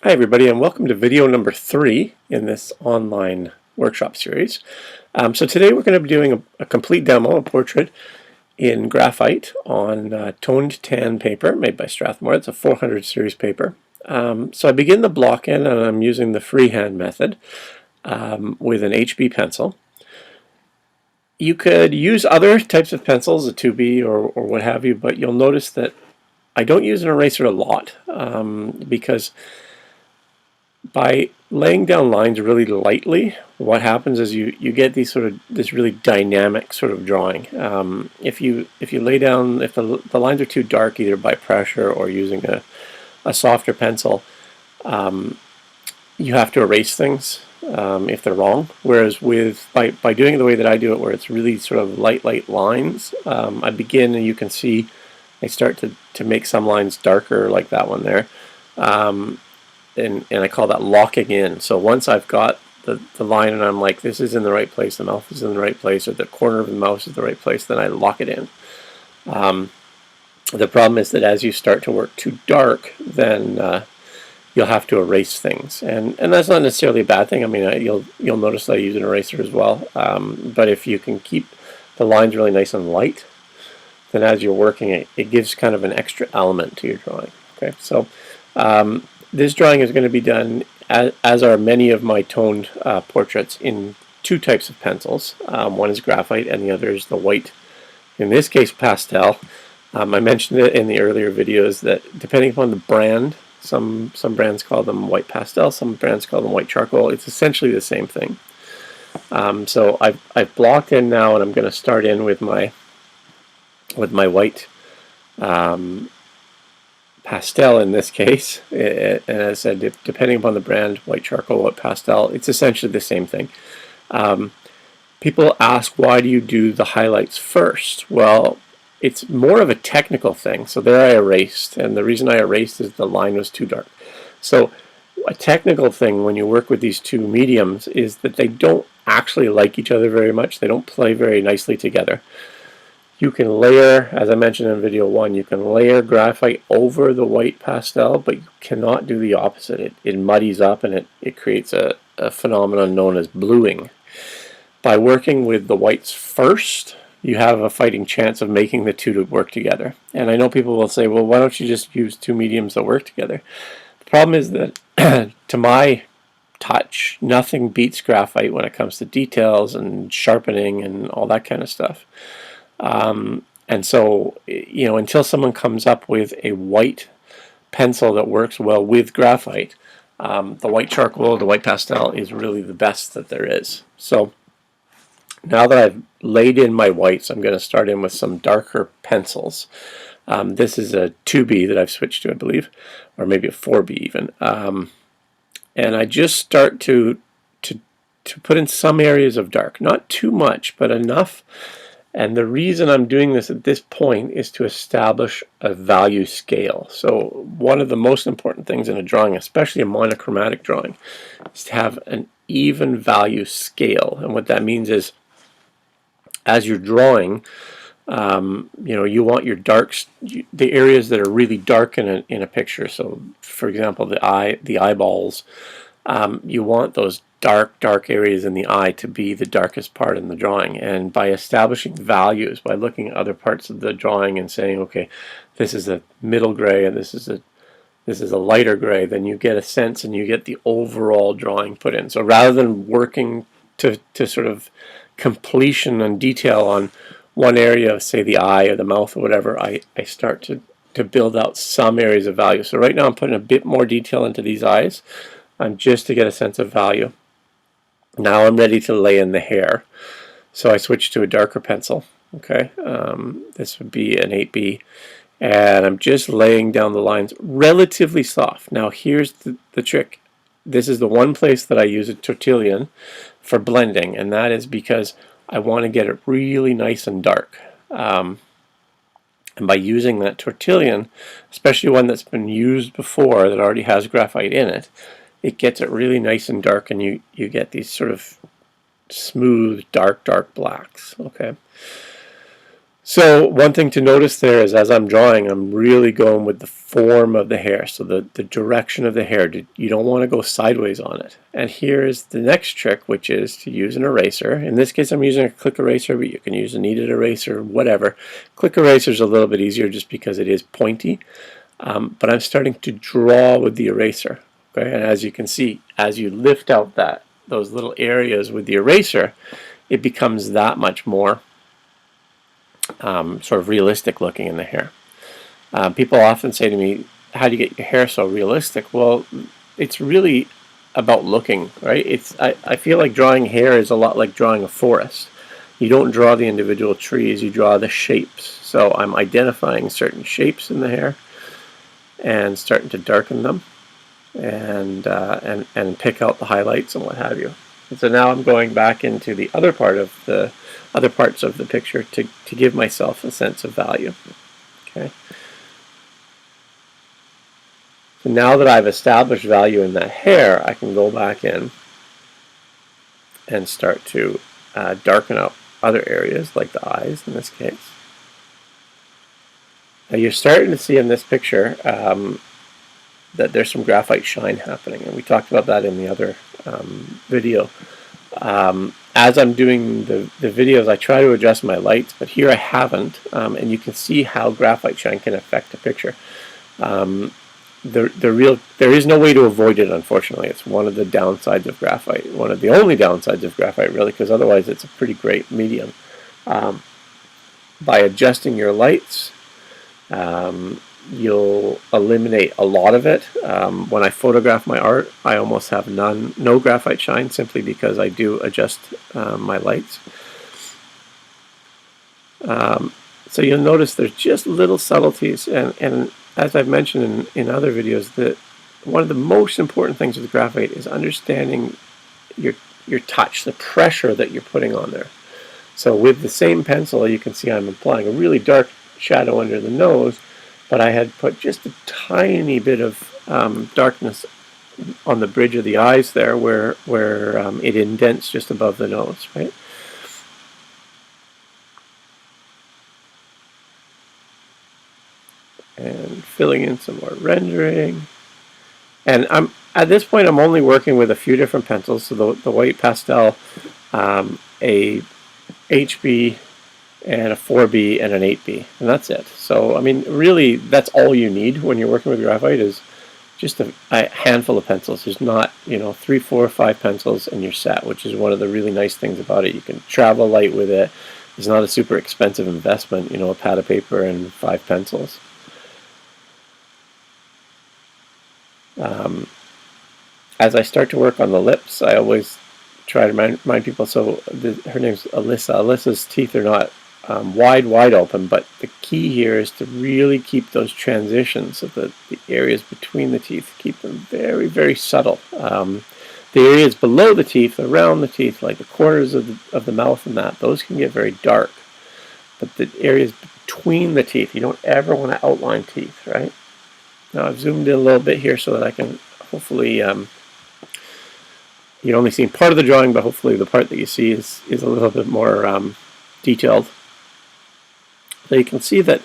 Hi everybody, and welcome to video number 3 in this online workshop series. So today we're going to be doing a complete demo, a portrait in graphite on toned tan paper made by Strathmore. It's a 400 series paper. So I begin the block in and I'm using the freehand method with an HB pencil. You could use other types of pencils, a 2B or what have you, but you'll notice that I don't use an eraser a lot because by laying down lines really lightly, what happens is you get this really dynamic sort of drawing. If you lay down, if the lines are too dark, either by pressure or using a softer pencil, you have to erase things if they're wrong. Whereas by doing it the way that I do it, where it's really sort of light lines, I begin and you can see I start to make some lines darker, like that one there. And I call that locking in. So once I've got the line and I'm like, this is in the right place, the mouth is in the right place, or the corner of the mouth is the right place, then I lock it in. The problem is that as you start to work too dark, then you'll have to erase things, and that's not necessarily a bad thing. I mean, you'll notice that I use an eraser as well. But if you can keep the lines really nice and light, then as you're working it gives kind of an extra element to your drawing. Okay, so this drawing is going to be done, as are many of my toned portraits, in two types of pencils. One is graphite and the other is the white, in this case pastel. I mentioned it in the earlier videos that depending upon the brand, some brands call them white pastel, some brands call them white charcoal. It's essentially the same thing. So I've blocked in now, and I'm going to start in with my white pastel in this case. And as I said, depending upon the brand, white charcoal, white pastel, it's essentially the same thing. People ask, why do you do the highlights first? Well, it's more of a technical thing. So there I erased, and the reason I erased is the line was too dark. So a technical thing when you work with these two mediums is that they don't actually like each other very much. They don't play very nicely together. You can layer, as I mentioned in video 1, you can layer graphite over the white pastel, but you cannot do the opposite. It muddies up and it creates a phenomenon known as bluing. By working with the whites first, you have a fighting chance of making the two to work together. And I know people will say, well, why don't you just use two mediums that work together? The problem is that, to my touch, nothing beats graphite when it comes to details and sharpening and all that kind of stuff. And so, until someone comes up with a white pencil that works well with graphite, the white charcoal, the white pastel is really the best that there is. So now that I've laid in my whites, I'm going to start in with some darker pencils. This is a 2B that I've switched to, I believe, or maybe a 4B even. And I just start to put in some areas of dark, not too much, but enough. And the reason I'm doing this at this point is to establish a value scale. So one of the most important things in a drawing, especially a monochromatic drawing, is to have an even value scale. And what that means is, as you're drawing, you want your darks, the areas that are really dark in a picture. So, for example, the eyeballs, you want those dark areas in the eye to be the darkest part in the drawing. And by establishing values, by looking at other parts of the drawing and saying, okay, this is a middle gray and this is a lighter gray, then you get a sense and you get the overall drawing put in. So rather than working to sort of completion and detail on one area, say the eye or the mouth or whatever, I start to build out some areas of value. So right now I'm putting a bit more detail into these eyes, just to get a sense of value. Now I'm ready to lay in the hair. So I switch to a darker pencil. Okay, this would be an 8B. And I'm just laying down the lines relatively soft. Now here's the trick. This is the one place that I use a tortillon for blending, and that is because I want to get it really nice and dark. And by using that tortillon, especially one that's been used before that already has graphite in it, it gets it really nice and dark, and you get these sort of smooth, dark blacks. Okay. So one thing to notice there is as I'm drawing, I'm really going with the form of the hair, so the direction of the hair. You don't want to go sideways on it. And here's the next trick, which is to use an eraser. In this case, I'm using a click eraser, but you can use a kneaded eraser, whatever. Click eraser is a little bit easier just because it is pointy. But I'm starting to draw with the eraser. Okay? And as you can see, as you lift out those little areas with the eraser, it becomes that much more sort of realistic looking in the hair. People often say to me, how do you get your hair so realistic? Well, it's really about looking, right? I feel like drawing hair is a lot like drawing a forest. You don't draw the individual trees, you draw the shapes. So I'm identifying certain shapes in the hair and starting to darken them and pick out the highlights and what have you. And so now I'm going back into the other parts of the picture to give myself a sense of value. Okay. So now that I've established value in that hair, I can go back in and start to darken out other areas, like the eyes in this case. Now you're starting to see in this picture that there's some graphite shine happening, and we talked about that in the other video. As I'm doing the videos, I try to adjust my lights, but here I haven't, and you can see how graphite shine can affect a picture. There is no way to avoid it, unfortunately. It's one of the downsides of graphite, one of the only downsides of graphite, really, because otherwise it's a pretty great medium. By adjusting your lights, you'll eliminate a lot of it. When I photograph my art, I almost have no graphite shine, simply because I do adjust my lights. So you'll notice there's just little subtleties, and as I've mentioned in other videos, that one of the most important things with graphite is understanding your touch, the pressure that you're putting on there. So with the same pencil, you can see I'm applying a really dark shadow under the nose, but I had put just a tiny bit of darkness on the bridge of the eyes there, where it indents just above the nose, right? And filling in some more rendering. And at this point, I'm only working with a few different pencils. So the white pastel, a HB, and a 4B, and an 8B, and that's it. So I mean, really, that's all you need when you're working with graphite, is just a handful of pencils. There's not, 3, 4, 5 pencils and you're set, which is one of the really nice things about it. You can travel light with it. It's not a super expensive investment, a pad of paper and 5 pencils. As I start to work on the lips, I always try to remind people, so her name's Alyssa. Alyssa's teeth are not wide open, but the key here is to really keep those transitions of the areas between the teeth, keep them very, very subtle. The areas below the teeth, around the teeth, like the corners of the mouth and those can get very dark. But the areas between the teeth, you don't ever want to outline teeth, right? Now I've zoomed in a little bit here so that I can hopefully, you've only seen part of the drawing, but hopefully the part that you see is a little bit more detailed. So you can see that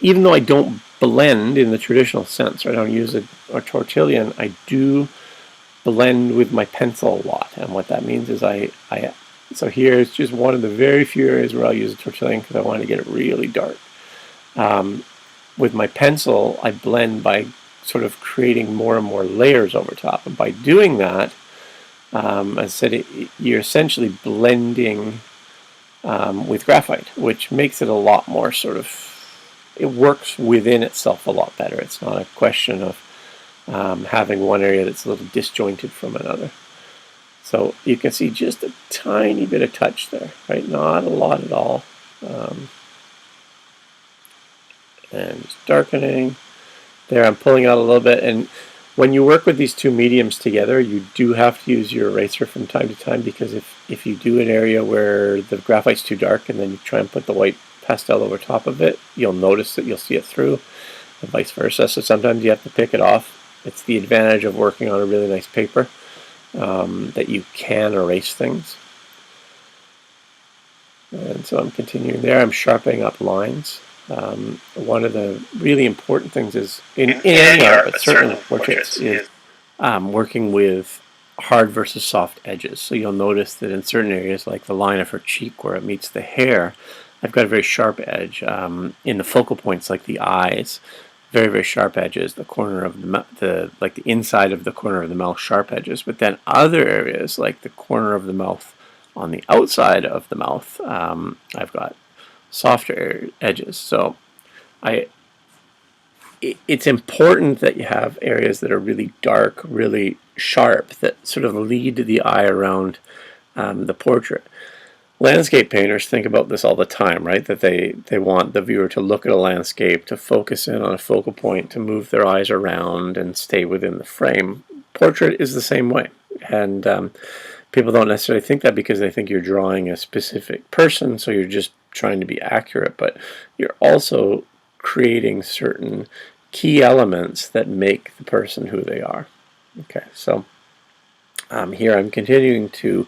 even though I don't blend in the traditional sense, right, I don't use a tortillon, I do blend with my pencil a lot. And what that means is so here is just one of the very few areas where I'll use a tortillon because I want to get it really dark. With my pencil, I blend by sort of creating more and more layers over top. And by doing that, as I said, you're essentially blending with graphite, which makes it a lot more it works within itself a lot better. It's not a question of having one area that's a little disjointed from another. So you can see just a tiny bit of touch there, right? Not a lot at all. And just darkening. There, I'm pulling out a little bit, and when you work with these two mediums together, you do have to use your eraser from time to time, because if you do an area where the graphite's too dark and then you try and put the white pastel over top of it, you'll notice that you'll see it through, and vice versa. So sometimes you have to pick it off. It's the advantage of working on a really nice paper, that you can erase things. And so I'm continuing there. I'm sharpening up lines. One of the really important things is in any art, but certainly with portraits, is working with hard versus soft edges. So you'll notice that in certain areas, like the line of her cheek where it meets the hair, I've got a very sharp edge. In the focal points, like the eyes, very, very sharp edges. The corner of the like the inside of the corner of the mouth, sharp edges. But then other areas, like the corner of the mouth on the outside of the mouth, I've got softer edges. So it's important that you have areas that are really dark, really sharp, that sort of lead the eye around the portrait. Landscape painters think about this all the time, right? That they want the viewer to look at a landscape, to focus in on a focal point, to move their eyes around and stay within the frame. Portrait is the same way. And people don't necessarily think that because they think you're drawing a specific person, so you're just trying to be accurate, but you're also creating certain key elements that make the person who they are. Okay, so here I'm continuing to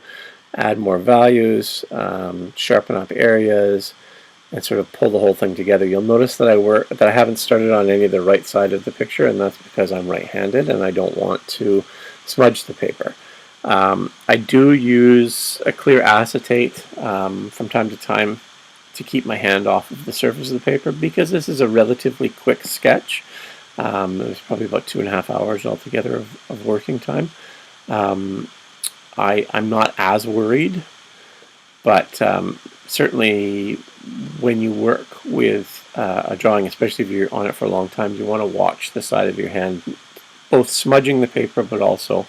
add more values, sharpen up areas, and sort of pull the whole thing together. You'll notice that I haven't started on any of the right side of the picture, and that's because I'm right-handed and I don't want to smudge the paper. I do use a clear acetate from time to time to keep my hand off of the surface of the paper because this is a relatively quick sketch. It was probably about 2.5 hours altogether of working time. I'm not as worried, but certainly when you work with a drawing, especially if you're on it for a long time, you want to watch the side of your hand, both smudging the paper but also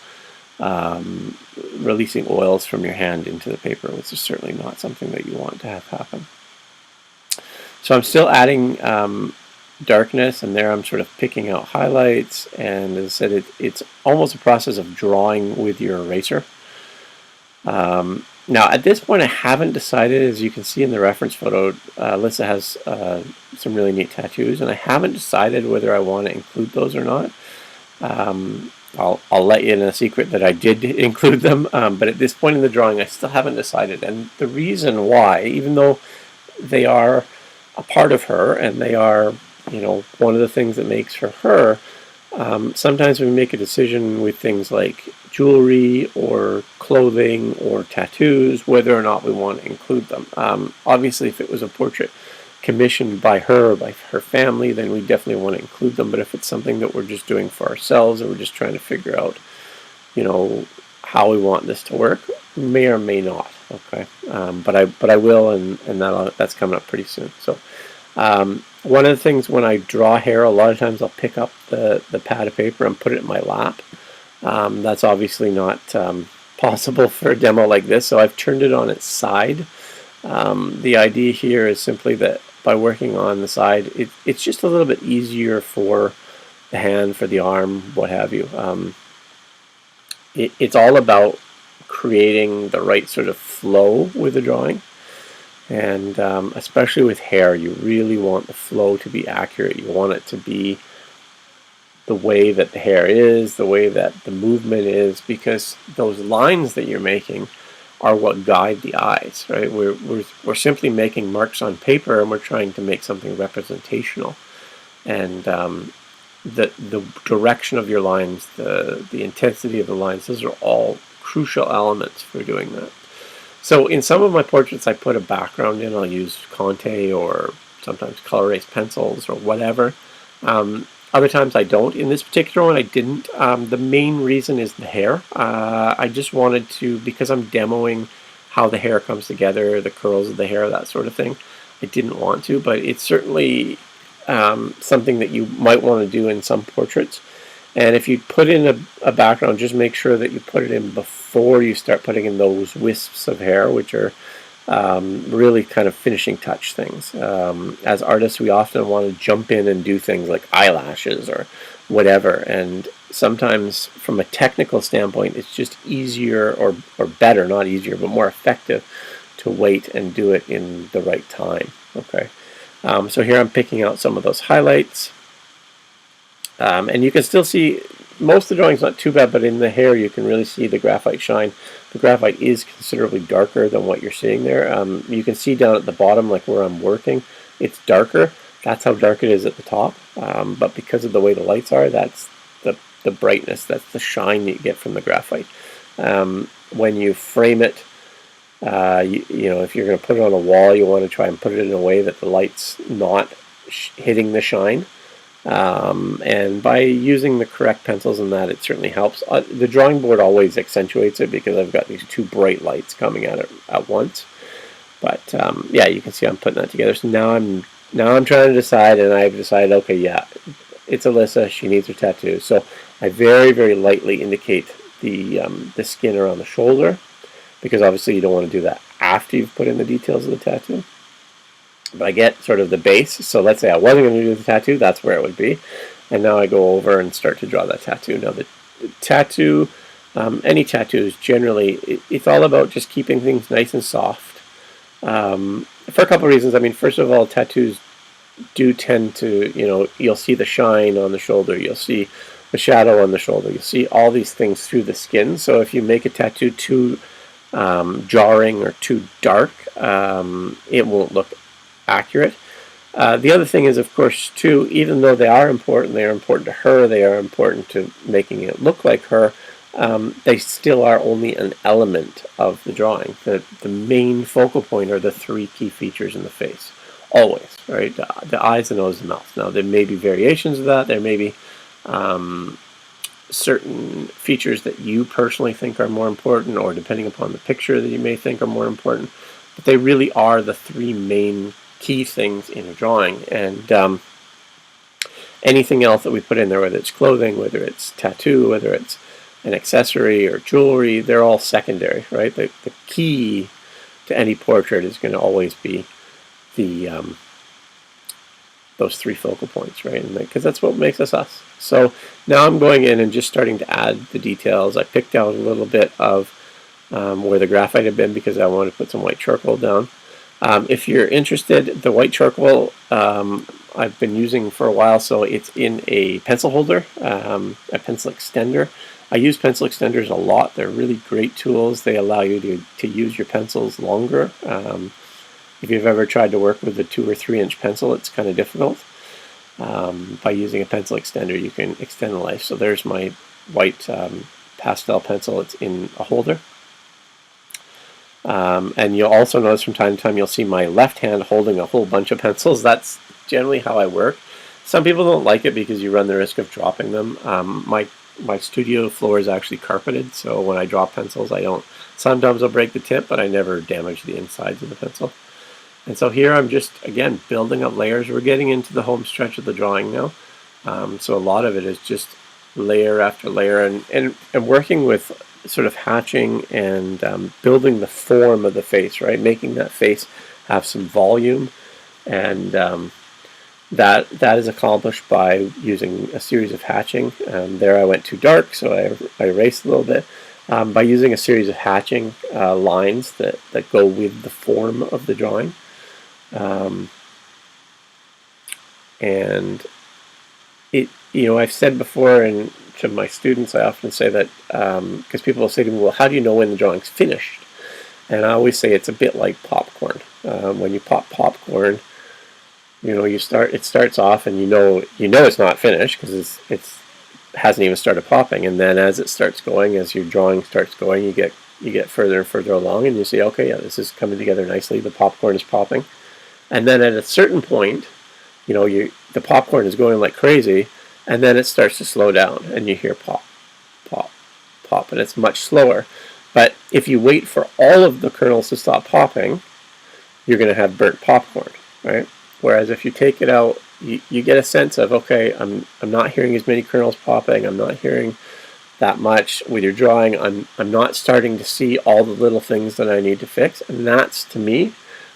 releasing oils from your hand into the paper, which is certainly not something that you want to have happen. So I'm still adding darkness, and there I'm sort of picking out highlights, and as I said, it's almost a process of drawing with your eraser. Now at this point I haven't decided, as you can see in the reference photo, Alyssa has some really neat tattoos, and I haven't decided whether I want to include those or not. I'll let you in a secret that I did include them, but at this point in the drawing I still haven't decided, and the reason why, even though they are a part of her and they are, you know, one of the things that makes her her, sometimes we make a decision with things like jewelry or clothing or tattoos whether or not we want to include them. Obviously if it was a portrait commissioned by her or by her family, then we definitely want to include them, but if it's something that we're just doing for ourselves or we're just trying to figure out, you know, how we want this to work, may or may not. Okay, but I will, and that's coming up pretty soon. So one of the things when I draw hair, a lot of times I'll pick up the pad of paper and put it in my lap. That's obviously not possible for a demo like this, so I've turned it on its side. The idea here is simply that by working on the side, it's just a little bit easier for the hand, for the arm, what have you. It's all about creating the right sort of flow with the drawing, and especially with hair, you really want the flow to be accurate. You want it to be the way that the hair is, the way that the movement is, because those lines that you're making are what guide the eyes, right? We're simply making marks on paper, and we're trying to make something representational, and the direction of your lines, the intensity of the lines, those are all crucial elements for doing that. So in some of my portraits I put a background in. I'll use Conte or sometimes color erase pencils or whatever. Other times I don't. In this particular one I didn't. The main reason is the hair. I just wanted to, because I'm demoing how the hair comes together, the curls of the hair, that sort of thing. I didn't want to, but it's certainly something that you might want to do in some portraits. And if you put in a background, just make sure that you put it in before you start putting in those wisps of hair, which are really kind of finishing touch things. As artists, we often want to jump in and do things like eyelashes or whatever, and sometimes from a technical standpoint it's just easier, or better, not easier, but more effective to wait and do it in the right time. Okay, so here I'm picking out some of those highlights. And you can still see most of the drawing's not too bad, but in the hair you can really see the graphite shine. The graphite is considerably darker than what you're seeing there. You can see down at the bottom, like where I'm working, it's darker. That's how dark it is at the top. But because of the way the lights are, that's the brightness, that's the shine that you get from the graphite. When you frame it, you know, if you're going to put it on a wall, you want to try and put it in a way that the light's not hitting the shine. And by using the correct pencils and that, it certainly helps. The drawing board always accentuates it because I've got these two bright lights coming at it at once. But yeah, you can see I'm putting that together. So now I'm trying to decide, and I've decided, okay, yeah, it's Alyssa. She needs her tattoo. So I very, very lightly indicate the skin around the shoulder, because obviously you don't want to do that after you've put in the details of the tattoo. But I get sort of the base. So let's say I wasn't going to do the tattoo, that's where it would be. And now I go over and start to draw that tattoo. Now the tattoo, any tattoos generally, it's all about just keeping things nice and soft. For a couple of reasons. I mean, first of all, tattoos do tend to, you know, you'll see the shine on the shoulder, you'll see the shadow on the shoulder, you'll see all these things through the skin. So if you make a tattoo too jarring or too dark, it won't look accurate. The other thing is, of course, too, even though they are important to her, they are important to making it look like her, they still are only an element of the drawing. The main focal point are the three key features in the face, always, right? The eyes, the nose, the mouth. Now, there may be variations of that. There may be certain features that you personally think are more important, or depending upon the picture that you may think are more important. But they really are the three main key things in a drawing. And anything else that we put in there, whether it's clothing, whether it's tattoo, whether it's an accessory or jewelry, they're all secondary, right? The key to any portrait is going to always be the those three focal points, right? And because that's what makes us us. So now I'm going in and just starting to add the details. I picked out a little bit of where the graphite had been because I wanted to put some white charcoal down. If you're interested, the white charcoal I've been using for a while, so it's in a pencil holder, a pencil extender. I use pencil extenders a lot. They're really great tools. They allow you to use your pencils longer. If you've ever tried to work with a 2 or 3 inch pencil, it's kind of difficult. By using a pencil extender, you can extend the life. So there's my white pastel pencil. It's in a holder. And you'll also notice from time to time you'll see my left hand holding a whole bunch of pencils. That's generally how I work. Some people don't like it because you run the risk of dropping them. My studio floor is actually carpeted, so when I drop pencils, I don't. Sometimes I'll break the tip, but I never damage the insides of the pencil. And so here I'm just, again, building up layers. We're getting into the home stretch of the drawing now. So a lot of it is just layer after layer and working with sort of hatching and building the form of the face, right? Making that face have some volume, and that is accomplished by using a series of hatching. There I went too dark, so I erased a little bit. By using a series of hatching lines that go with the form of the drawing. And it, you know, I've said before, and to my students I often say that, because people will say to me, well, how do you know when the drawing's finished? And I always say it's a bit like popcorn. When you pop popcorn, you know, it starts off and you know it's not finished because it's hasn't even started popping, and then as it starts going, as your drawing starts going, you get further and further along, and you say, okay, yeah, this is coming together nicely. The popcorn is popping, and then at a certain point, you know, the popcorn is going like crazy, and then it starts to slow down, and you hear pop, pop, pop, and it's much slower. But if you wait for all of the kernels to stop popping, you're going to have burnt popcorn, right? Whereas if you take it out, you get a sense of, okay, I'm not hearing as many kernels popping, I'm not hearing that much with your drawing, I'm not starting to see all the little things that I need to fix, and that's, to me,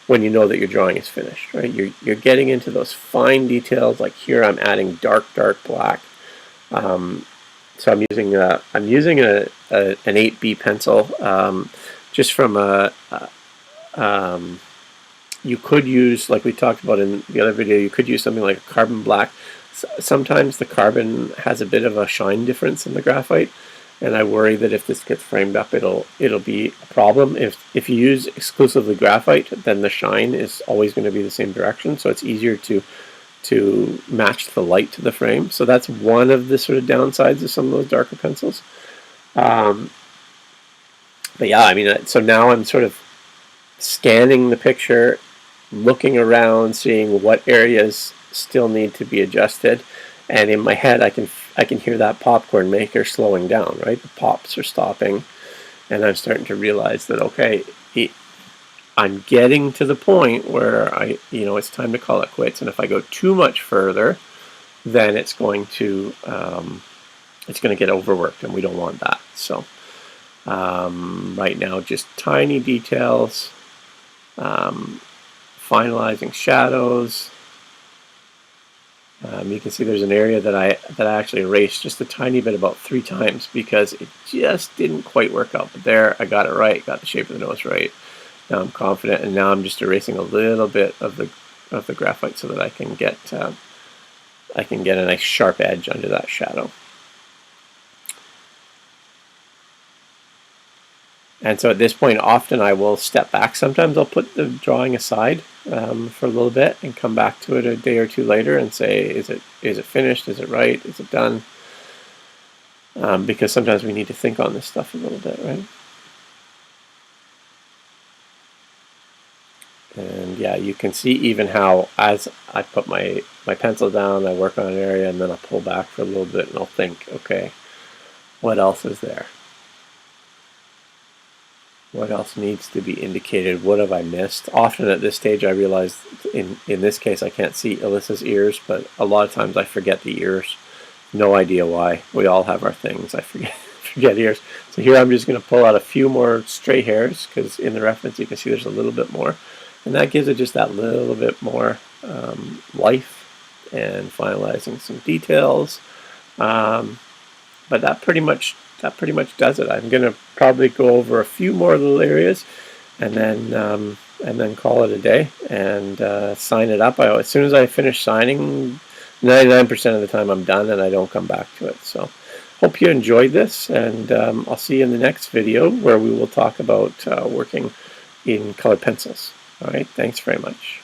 when you know that your drawing is finished, right? You're getting into those fine details, like here I'm adding dark black. So I'm using an 8B pencil, just from you could use, like we talked about in the other video, you could use something like a carbon black. sometimes the carbon has a bit of a shine difference in the graphite, and I worry that if this gets framed up, it'll be a problem. If you use exclusively graphite, then the shine is always going to be the same direction, so it's easier to match the light to the frame. So that's one of the sort of downsides of some of those darker pencils. But yeah, I mean, so now I'm sort of scanning the picture, looking around, seeing what areas still need to be adjusted, and in my head I can hear that popcorn maker slowing down, right? The pops are stopping, and I'm starting to realize that, okay, I'm getting to the point where it's time to call it quits, and if I go too much further, then it's going to get overworked, and we don't want that. So right now, just tiny details, finalizing shadows. You can see there's an area that I actually erased just a tiny bit, about 3 times, because it just didn't quite work out. But there, I got it right, got the shape of the nose right. Now I'm confident, and now I'm just erasing a little bit of the graphite so that I can get a nice sharp edge under that shadow. And so at this point, often I will step back. Sometimes I'll put the drawing aside for a little bit and come back to it a day or two later and say, is it finished? Is it right? Is it done? Because sometimes we need to think on this stuff a little bit, right? And yeah, you can see even how, as I put my pencil down, I work on an area, and then I'll pull back for a little bit and I'll think, okay, what else is there? What else needs to be indicated? What have I missed? Often at this stage I realize, in this case I can't see Alyssa's ears, but a lot of times I forget the ears. No idea why. We all have our things. I forget ears. So here I'm just going to pull out a few more stray hairs, because in the reference you can see there's a little bit more. And that gives it just that little bit more life, and finalizing some details. But that pretty much does it. I'm going to probably go over a few more little areas, and then call it a day and sign it up. As soon as I finish signing, 99% of the time I'm done and I don't come back to it. So hope you enjoyed this, and I'll see you in the next video, where we will talk about working in colored pencils. All right, thanks very much.